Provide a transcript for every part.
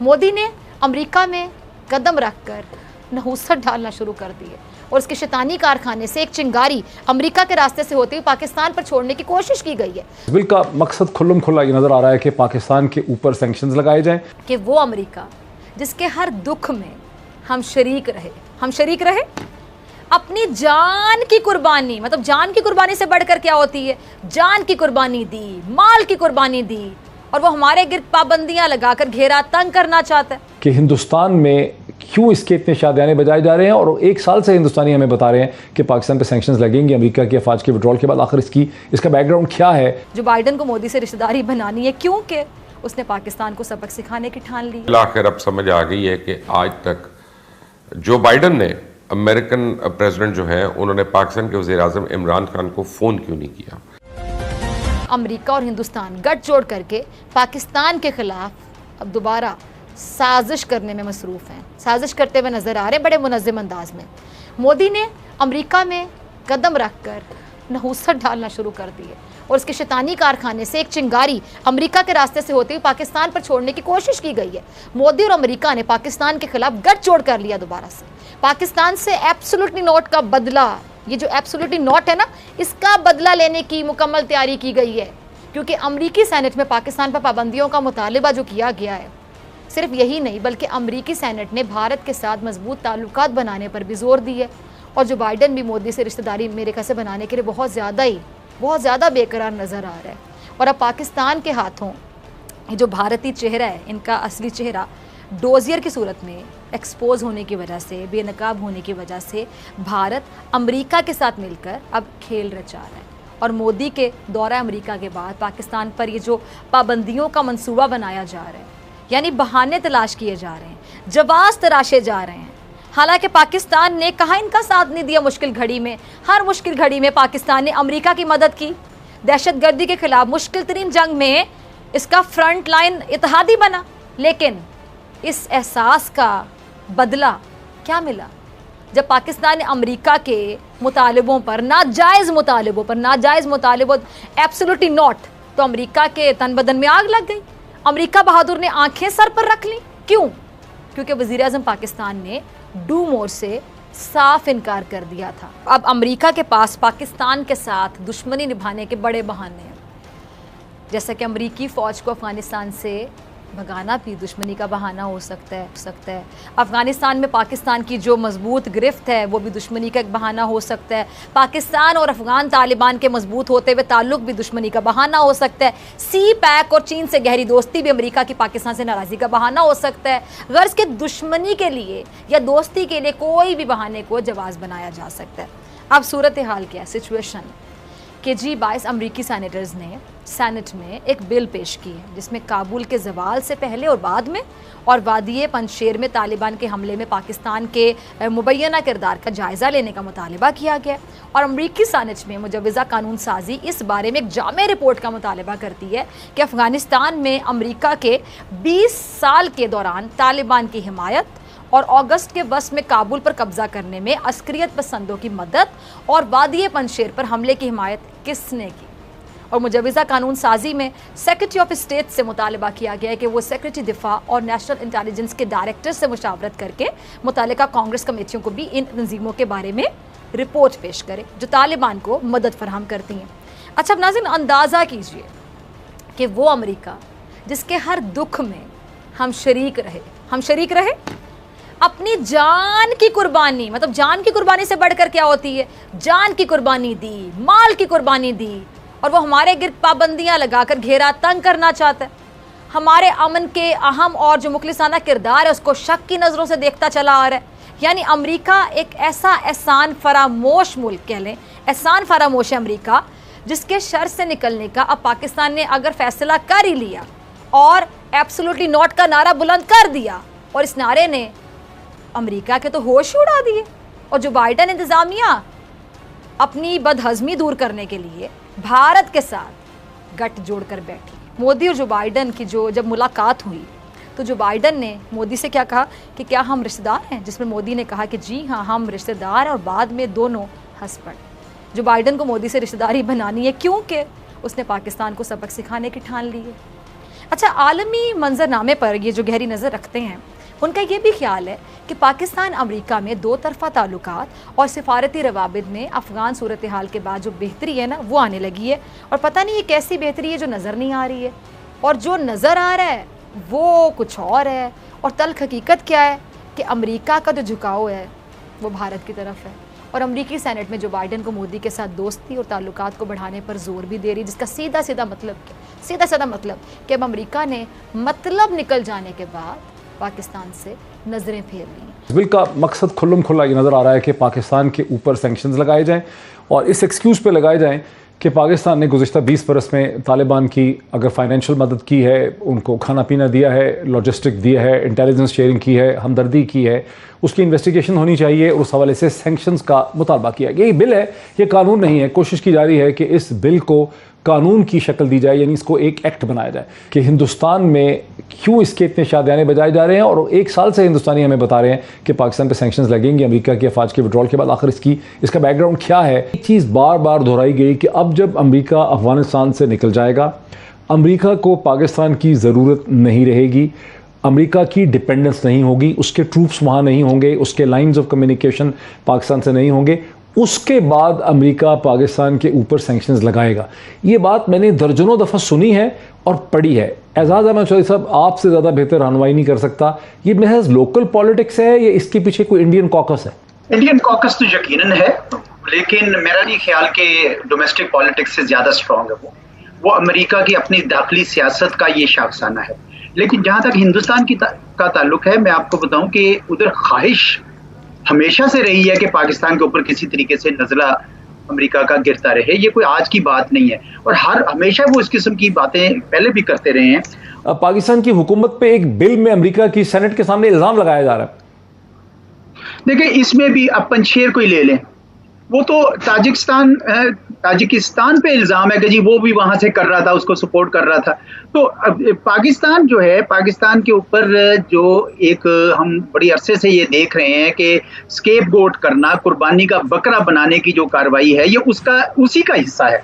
मोदी ने अमेरिका में कदम रखकर नहुसत डालना शुरू कर दी है और उसके शैतानी कारखाने से एक चिंगारी अमेरिका के रास्ते से होते हुए पाकिस्तान पर छोड़ने की कोशिश की गई है। बिल का मकसद खुल्लम खुल्ला ये नजर आ रहा है कि पाकिस्तान के ऊपर सैंक्शंस लगाए जाएं, कि वो अमेरिका जिसके हर दुख में हम शरीक रहे, अपनी जान की कुर्बानी, मतलब जान की कुर्बानी से बढ़कर क्या होती है, जान की कुर्बानी दी, माल की कुर्बानी दी, और वो हमारे गिर्द पाबंदियां लगाकर घेरा तंग करना चाहता है। कि हिंदुस्तान में क्यों इसके इतने शादियाने बजाए जा रहे हैं और एक साल से हिंदुस्तानी हमें बता रहे हैं कि पाकिस्तान पे सैंक्शंस लगेंगे अमेरिका के अफवाज के विड्रॉल के बाद। आखिर इसका बैकग्राउंड क्या है? जो बाइडन को मोदी से रिश्तेदारी बनानी है क्योंकि उसने पाकिस्तान को सबक सिखाने की ठान ली। आखिर अब समझ आ गई है कि आज तक जो बाइडन ने, अमेरिकन प्रेसिडेंट जो है, उन्होंने पाकिस्तान के वज़ीर-ए-आज़म इमरान खान को फ़ोन क्यों नहीं किया। अमेरिका और हिंदुस्तान गठजोड़ करके पाकिस्तान के खिलाफ अब दोबारा साजिश करने में मसरूफ़ हैं, साजिश करते हुए नज़र आ रहे हैं बड़े मुनज़्ज़म अंदाज में। मोदी ने अमेरिका में कदम रखकर नहुसत डालना शुरू कर दी है और उसके शैतानी कारखाने से एक चिंगारी अमेरिका के रास्ते से होते हुए पाकिस्तान पर छोड़ने की कोशिश की गई है। मोदी और अमेरिका ने पाकिस्तान के खिलाफ गठजोड़ कर लिया दोबारा से। पाकिस्तान से एब्सोल्युटली नॉट का बदला, ये जो एब्सोल्युटली नॉट है ना, इसका बदला लेने की मुकम्मल तैयारी की गई है, क्योंकि अमरीकी सेनेट में पाकिस्तान पर पाबंदियों का मुतालिबा जो किया गया है, सिर्फ यही नहीं बल्कि अमरीकी सेनेट ने भारत के साथ मजबूत ताल्लुकात बनाने पर भी जोर दी है। और जो बाइडन भी मोदी से रिश्तेदारी मेरे ख्याल से बनाने के लिए बहुत ज़्यादा बेकरार नज़र आ रहा है। और अब पाकिस्तान के हाथों ये जो भारतीय चेहरा है, इनका असली चेहरा डोजियर की सूरत में एक्सपोज होने की वजह से, बेनकाब होने की वजह से भारत अमेरिका के साथ मिलकर अब खेल रचा रहा है। और मोदी के दौरा अमेरिका के बाद पाकिस्तान पर ये जो पाबंदियों का मंसूबा बनाया जा रहा है, यानी बहाने तलाश किए जा रहे हैं, जवाब तराशे जा रहे हैं। हालांकि पाकिस्तान ने कहा इनका साथ नहीं दिया मुश्किल घड़ी में। हर मुश्किल घड़ी में पाकिस्तान ने अमेरिका की मदद की। दहशतगर्दी के खिलाफ मुश्किल तरीन जंग में इसका फ्रंट लाइन इत्तेहादी बना। लेकिन इस एहसास का बदला क्या मिला जब पाकिस्तान ने अमेरिका के मुतालिबों पर, नाजायज़ मुतालिबों एब्सोल्युटली नॉट, तो अमेरिका के तन बदन में आग लग गई। अमेरिका बहादुर ने आंखें सर पर रख ली। क्यों? क्योंकि वज़ीर-ए-आज़म पाकिस्तान ने डू मोर से साफ इनकार कर दिया था। अब अमेरिका के पास पाकिस्तान के साथ दुश्मनी निभाने के बड़े बहाने हैं, जैसा कि अमेरिकी फ़ौज को अफ़गानिस्तान से भगाना भी दुश्मनी का बहाना हो सकता है। अफ़गानिस्तान में पाकिस्तान की जो मजबूत गिरफ्त है वो भी दुश्मनी का एक बहाना हो सकता है। पाकिस्तान और अफ़गान तालिबान के मजबूत होते हुए ताल्लुक़ भी दुश्मनी का बहाना हो सकता है। सी पैक और चीन से गहरी दोस्ती भी अमेरिका की पाकिस्तान से नाराज़गी का बहाना हो सकता है। गर्ज़ के दुश्मनी के लिए या दोस्ती के लिए कोई भी बहाने को जवाज़ बनाया जा सकता है। अब सूरत हाल क्या है, सिचुएशन कि G22 अमरीकी सैनेटर्स ने सेनेट में एक बिल पेश की है जिसमें काबुल के ज़वाल से पहले और बाद में और वादी पंजशेर में तालिबान के हमले में पाकिस्तान के मुबैना किरदार का जायज़ा लेने का मुतालिबा किया गया। और अमरीकी सेनेट में मुजव्वज़ा कानून साजी इस बारे में एक जामे रिपोर्ट का मुतालिबा करती है कि अफ़गानिस्तान में अमरीका के 20 साल के दौरान तालिबान की हिमायत और अगस्त के वस्त में काबुल पर कब्जा करने में अस्करियत पसंदों की मदद और वादी पंजशेर पर हमले की हिमायत किसने की। और मुजव्वज़ा कानून साजी में सेक्रेटरी ऑफ स्टेट से मुतालिबा किया गया है कि वो सेक्रेटरी दिफा और नेशनल इंटेलिजेंस के डायरेक्टर से मुशावरत करके मुतालिका कांग्रेस कमेटियों को भी इन तंजीमों के बारे में रिपोर्ट पेश करे जो तालिबान को मदद फराहम करती हैं। अच्छा, अब नाज़रीन अंदाज़ा कीजिए कि वो अमेरिका जिसके हर दुख में हम शरीक रहे, अपनी जान की कुर्बानी, मतलब जान की कुर्बानी से बढ़कर क्या होती है, जान की कुर्बानी दी, माल की कुर्बानी दी, और वो हमारे गिर्द पाबंदियां लगाकर घेरा तंग करना चाहता है। हमारे अमन के अहम और जो मुखलिसाना किरदार है उसको शक की नज़रों से देखता चला आ रहा है। यानी अमेरिका एक ऐसा एहसान फरामोश मुल्क, कह लें एहसान फरामोश है अमेरिका, जिसके शर से निकलने का अब पाकिस्तान ने अगर फैसला कर ही लिया और एब्सोल्युटली नॉट का नारा बुलंद कर दिया, और इस नारे ने अमेरिका के तो होश उड़ा दिए। और जो बाइडन इंतज़ामिया अपनी बदहज़मी दूर करने के लिए भारत के साथ गठ जोड़कर बैठी। मोदी और जो बाइडन की जब मुलाकात हुई तो जो बाइडन ने मोदी से क्या कहा कि क्या हम रिश्तेदार हैं, जिसमें मोदी ने कहा कि जी हाँ हम रिश्तेदार हैं, और बाद में दोनों हंस पड़े। जो बाइडन को मोदी से रिश्तेदारी बनानी है क्योंकि उसने पाकिस्तान को सबक सिखाने की ठान ली है। अच्छा, आलमी मंजरनामे पर ये जो गहरी नज़र रखते हैं, उनका ये भी ख्याल है कि पाकिस्तान अमेरिका में दो तरफ़ा ताल्लुकात और सिफारती रवाबित में अफ़गान सूरत हाल के बाद जो बेहतरी है ना, वो आने लगी है। और पता नहीं ये कैसी बेहतरी है जो नज़र नहीं आ रही है, और जो नज़र आ रहा है वो कुछ और है। और तल्ख हकीकत क्या है कि अमेरिका का जो झुकाव है वो भारत की तरफ है, और अमेरिकी सेनेट में जो बाइडन को मोदी के साथ दोस्ती और ताल्लुकात को बढ़ाने पर जोर भी दे रही, जिसका सीधा सीधा मतलब कि अब अमेरिका ने मतलब निकल जाने के बाद पाकिस्तान से नज़रें फेर ली। बिल का मकसद खुल्लम खुल्ला ये नज़र आ रहा है कि पाकिस्तान के ऊपर सैंक्शंस लगाए जाएं, और इस एक्सक्यूज़ पे लगाए जाएं कि पाकिस्तान ने गुज़िश्ता 20 बरस में तालिबान की अगर फाइनेंशियल मदद की है, उनको खाना पीना दिया है, लॉजिस्टिक दिया है, इंटेलिजेंस शेयरिंग की है, हमदर्दी की है, उसकी इन्वेस्टिगेशन होनी चाहिए, और उस हवाले से सैंक्शंस का मुतालबा किया गया। ये बिल है, ये कानून नहीं है। कोशिश की जा रही है कि इस बिल को कानून की शक्ल दी जाए, यानी इसको एक एक्ट बनाया जाए कि हिंदुस्तान में क्यों इसके इतने शादियाने बजाए जा रहे हैं। और एक साल से हिंदुस्तानी हमें बता रहे हैं कि पाकिस्तान पे सैंक्शंस लगेंगे अमेरिका की अफवाज के विड्रॉल के बाद। आखिर इसका बैकग्राउंड क्या है? एक चीज़ बार बार दोहराई गई कि अब जब अमेरिका अफगानिस्तान से निकल जाएगा, अमेरिका को पाकिस्तान की ज़रूरत नहीं रहेगी, अमेरिका की डिपेंडेंस नहीं होगी, उसके ट्रूप्स वहाँ नहीं होंगे, उसके लाइंस ऑफ कम्युनिकेशन पाकिस्तान से नहीं होंगे, उसके बाद अमेरिका पाकिस्तान के ऊपर सैंक्शंस लगाएगा। ये बात मैंने दर्जनों दफ़ा सुनी है और पढ़ी है। एजाज अहमद चौधरी साहब, आपसे ज़्यादा बेहतर रहनुमाई नहीं कर सकता। ये महज लोकल पॉलिटिक्स है या इसके पीछे कोई इंडियन कॉकस है? इंडियन कॉकस तो यकीनन है, लेकिन मेरा नहीं ख्याल कि डोमेस्टिक पॉलिटिक्स से ज़्यादा स्ट्रॉन्ग है वो अमेरिका की अपनी दाखिली सियासत का ये शाखसाना है। लेकिन जहाँ तक हिंदुस्तान का ताल्लुक है, मैं आपको बताऊं कि उधर ख्वाहिश हमेशा से रही है कि पाकिस्तान के ऊपर किसी तरीके से नजला अमेरिका का गिरता रहे। ये कोई आज की बात नहीं है, और हमेशा वो इस किस्म की बातें पहले भी करते रहे हैं। पाकिस्तान की हुकूमत पे एक बिल में अमेरिका की सेनेट के सामने इल्जाम लगाया जा रहा है। देखिए, इसमें भी अपन शेर को ही ले लें, वो तो ताजिकिस्तान पे इल्जाम है कि जी वो भी वहां से कर रहा था, उसको सपोर्ट कर रहा था। तो पाकिस्तान जो है, पाकिस्तान के ऊपर जो एक हम बड़ी अरसे से ये देख रहे हैं कि स्केपगोट करना, कुर्बानी का बकरा बनाने की जो कार्रवाई है, ये उसी का हिस्सा है।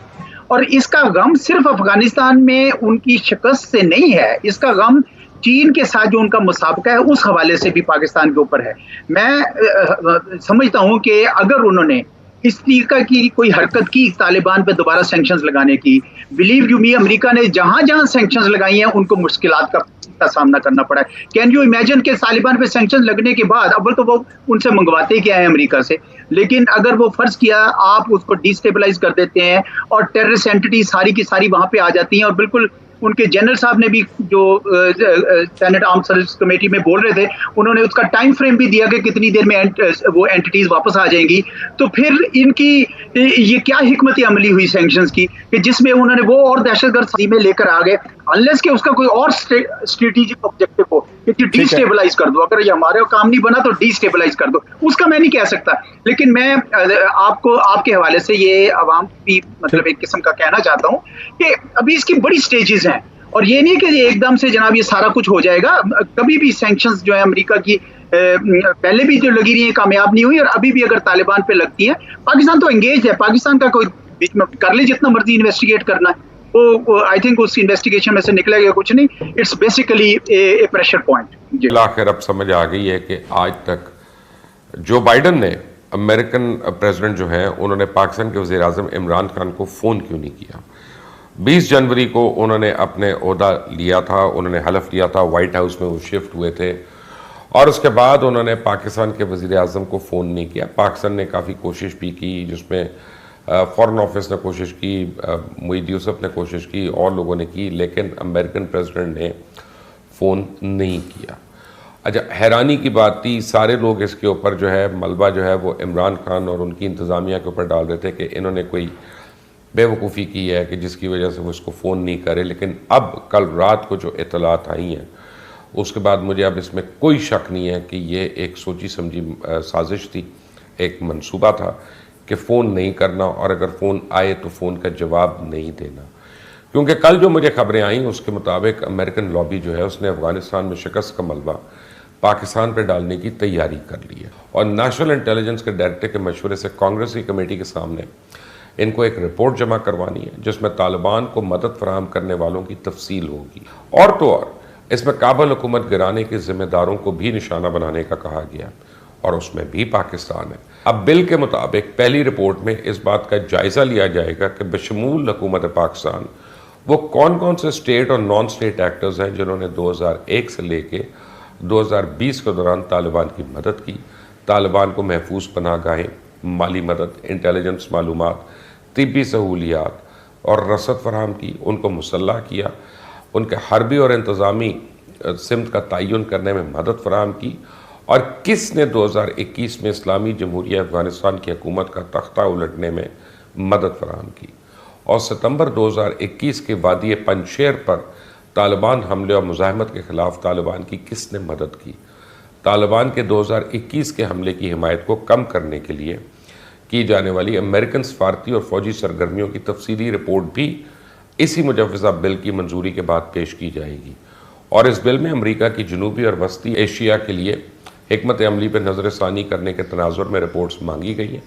और इसका गम सिर्फ अफगानिस्तान में उनकी शिकस्त से नहीं है, इसका गम चीन के साथ जो उनका मुसाबका है उस हवाले से भी पाकिस्तान के ऊपर है। मैं समझता हूं कि अगर उन्होंने इस तरीका की कोई हरकत की तालिबान पे दोबारा सैंक्शंस लगाने की, बिलीव यू मी, अमेरिका ने जहां जहां सैंक्शंस लगाई हैं उनको मुश्किलात का सामना करना पड़ा है। कैन यू इमेजिन के तालिबान पे सैंक्शंस लगने के बाद अव्वल तो वो उनसे मंगवाते क्या है अमेरिका से, लेकिन अगर वो फर्ज किया आप उसको डिस्टेबलाइज कर देते हैं और टेररिस्ट एंटिटी सारी की सारी वहां पे आ जाती हैं। और बिल्कुल उनके जनरल साहब ने भी जो सेनेट आर्म सर्विस कमेटी में बोल रहे थे, उन्होंने उसका टाइम फ्रेम भी दिया कि कितनी देर में वो एंटिटीज वापस आ जाएंगी। तो फिर इनकी ये क्या हिकमत अमली हुई सैंक्शंस की कि जिसमें उन्होंने वो और दहशतगर्द स्थिति में लेकर आ गए, अनलेस के उसका कोई और स्ट्रेटेजिक ऑब्जेक्टिव हो कि डिस्टेबलाइज कर दो। अगर ये हमारे काम नहीं बना तो डिस्टेबलाइज कर दो, उसका मैं नहीं कह सकता। लेकिन मैं आपको आपके हवाले से ये आवाम की मतलब एक किस्म का कहना चाहता हूँ कि अभी इसकी बड़ी स्टेजेस हैं, और ये नहीं कि एकदम से जनाब ये सारा कुछ हो जाएगा। कभी भी सैंक्शंस जो है अमेरिका की पहले भी जो लगी रही है कामयाब नहीं हुई, और अभी भी अगर तालिबान पे लगती है, पाकिस्तान तो एंगेज है, पाकिस्तान का कोई बीच में कर ले जितना मर्जी इन्वेस्टिगेट करना है, वो आई थिंक उस इन्वेस्टिगेशन में से निकलेगा कुछ नहीं। It's basically A pressure point. आखिर अब समझ आ गई है कि आज तक जो बाइडन ने, अमेरिकन प्रेसिडेंट जो है, उन्होंने पाकिस्तान के वज़ीर आज़म इमरान खान को फ़ोन क्यों नहीं किया। 20 जनवरी को उन्होंने अपने ओहदा लिया था, उन्होंने हलफ लिया था, वाइट हाउस में वो शिफ्ट हुए थे, और उसके बाद उन्होंने पाकिस्तान के वज़ीर आज़म को फ़ोन नहीं किया। पाकिस्तान ने काफ़ी कोशिश भी की, जिसमें फ़ॉरेन ऑफिस ने कोशिश की, मुईद यूसुफ ने कोशिश की, और लोगों ने की, लेकिन अमेरिकन प्रेसिडेंट ने फ़ोन नहीं किया। अच्छा, हैरानी की बात थी, सारे लोग इसके ऊपर जो है मलबा जो है वो इमरान खान और उनकी इंतज़ामिया के ऊपर डाल रहे थे कि इन्होंने कोई बेवकूफ़ी की है कि जिसकी वजह से वो इसको फ़ोन नहीं करे। लेकिन अब कल रात को जो इतलात आई हैं, उसके बाद मुझे अब इसमें कोई शक नहीं है कि ये एक सोची समझी साजिश थी, एक मंसूबा था कि फ़ोन नहीं करना, और अगर फ़ोन आए तो फ़ोन का जवाब नहीं देना। क्योंकि कल जो मुझे खबरें आई उसके मुताबिक अमेरिकन लॉबी जो है उसने अफ़गानिस्तान में शिकस्त का मलबा पाकिस्तान पर डालने की तैयारी कर ली है, और नेशनल इंटेलिजेंस के डायरेक्टर के मशवरे से कांग्रेस की कमेटी के सामने इनको एक रिपोर्ट जमा करवानी है जिसमें तालिबान को मदद फराहम करने वालों की तफसील होगी। और तो और इसमें काबुल हुकूमत गिराने के जिम्मेदारों को भी निशाना बनाने का कहा गया और उसमें भी पाकिस्तान है। अब बिल के मुताबिक पहली रिपोर्ट में इस बात का जायजा लिया जाएगा कि बशमूल हुकूमत पाकिस्तान वो कौन कौन से स्टेट और नॉन स्टेट एक्टर्स हैं जिन्होंने 2001 से लेके 2020 के दौरान तालिबान की मदद की, तालिबान को महफूज पनाहगाहें, माली मदद, इंटेलिजेंस मालूमात, तिब्बी सहूलियात और रसद फराहम की, उनको मुसल्लह किया, उनके हरबी और इंतज़ामी सिमत का तयन करने में मदद फराहम की और किसने 2021 में इस्लामी जमहूरिया अफ़गानिस्तान की हुकूमत का तख्ता उलटने में मदद फराहम की और सितंबर 2021 के वादी पंजशेर पर तालिबान हमले और मुज़ाहमत के ख़िलाफ़ तालिबान की किसने मदद की। तालिबान के 2021 के हमले की हिमायत को कम करने के लिए की जाने वाली अमेरिकन सफारती और फ़ौजी सरगर्मियों की तफसीली रिपोर्ट भी इसी मुजवज़ा बिल की मंजूरी के बाद पेश की जाएगी। और इस बिल में अमेरिका की जनूबी और वस्ती एशिया के लिए हिकमत अमली पर नज़रसानी करने के तनाजुर में रिपोर्ट्स मांगी गई हैं